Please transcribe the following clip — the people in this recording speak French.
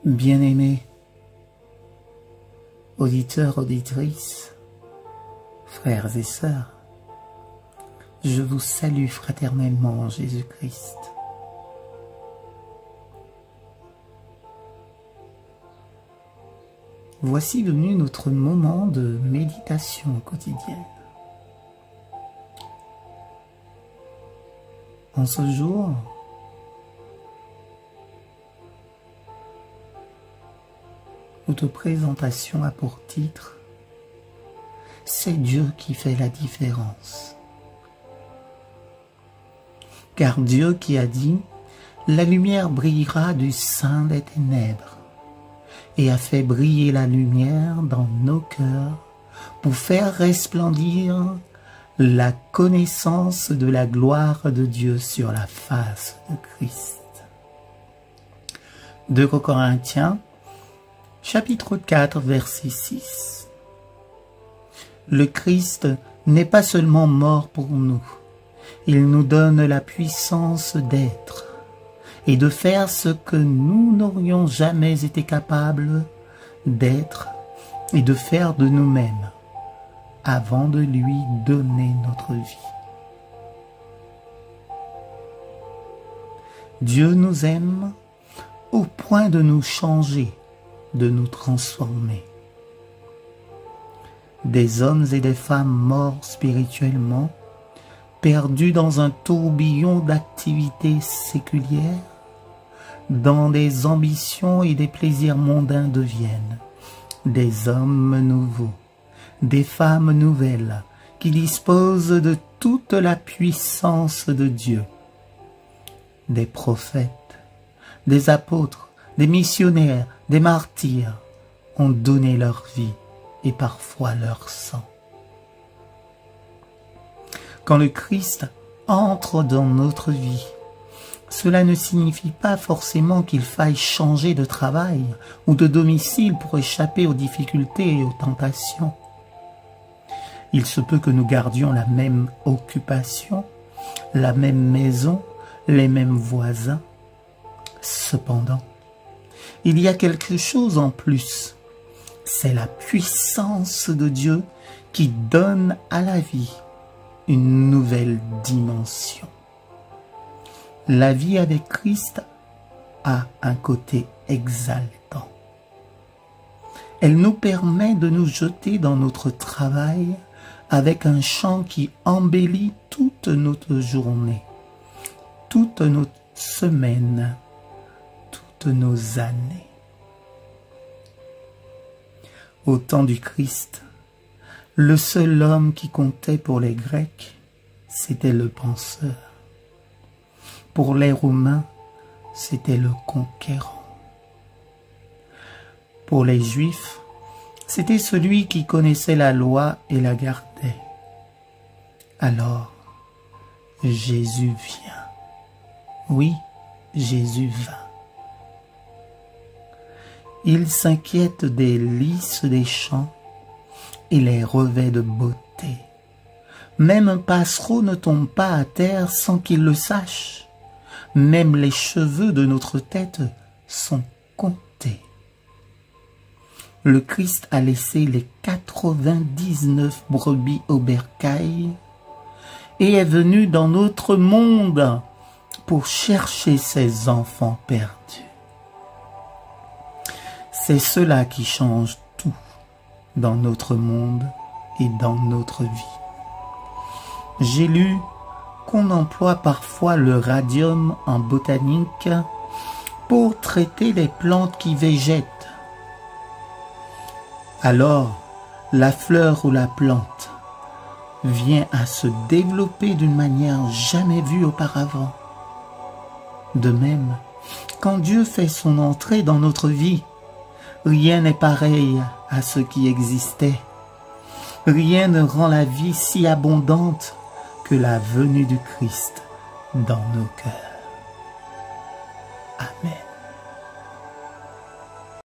Bien-aimés, auditeurs, auditrices, frères et sœurs, je vous salue fraternellement en Jésus-Christ. Voici venu notre moment de méditation quotidienne. En ce jour, notre présentation a pour titre « C'est Dieu qui fait la différence ». Car Dieu qui a dit « La lumière brillera du sein des ténèbres » et a fait briller la lumière dans nos cœurs pour faire resplendir la connaissance de la gloire de Dieu sur la face de Christ. 2 Corinthiens, chapitre 4, verset 6. Le Christ n'est pas seulement mort pour nous, il nous donne la puissance d'être et de faire ce que nous n'aurions jamais été capables d'être et de faire de nous-mêmes avant de lui donner notre vie. Dieu nous aime au point de nous changer, de nous transformer. Des hommes et des femmes morts spirituellement, perdus dans un tourbillon d'activités séculières, dans des ambitions et des plaisirs mondains deviennent des hommes nouveaux, des femmes nouvelles qui disposent de toute la puissance de Dieu. Des prophètes, des apôtres, des missionnaires, des martyrs ont donné leur vie et parfois leur sang. Quand le Christ entre dans notre vie, cela ne signifie pas forcément qu'il faille changer de travail ou de domicile pour échapper aux difficultés et aux tentations. Il se peut que nous gardions la même occupation, la même maison, les mêmes voisins. Cependant, il y a quelque chose en plus. C'est la puissance de Dieu qui donne à la vie une nouvelle dimension. La vie avec Christ a un côté exaltant. Elle nous permet de nous jeter dans notre travail avec un chant qui embellit toute notre journée, toute notre semaine, toutes nos années. Au temps du Christ, le seul homme qui comptait pour les Grecs, c'était le penseur. Pour les Romains, c'était le conquérant. Pour les Juifs, c'était celui qui connaissait la loi et la gardait. Alors, Jésus vient. Oui, Jésus va. Il s'inquiète des lys des champs et les revêt de beauté. Même un passereau ne tombe pas à terre sans qu'il le sache. Même les cheveux de notre tête sont comptés. Le Christ a laissé les 99 brebis au bercail et est venu dans notre monde pour chercher ses enfants perdus. C'est cela qui change tout dans notre monde et dans notre vie. J'ai lu qu'on emploie parfois le radium en botanique pour traiter les plantes qui végètent. Alors, la fleur ou la plante vient à se développer d'une manière jamais vue auparavant. De même, quand Dieu fait son entrée dans notre vie, rien n'est pareil à ce qui existait. Rien ne rend la vie si abondante que la venue du Christ dans nos cœurs. Amen.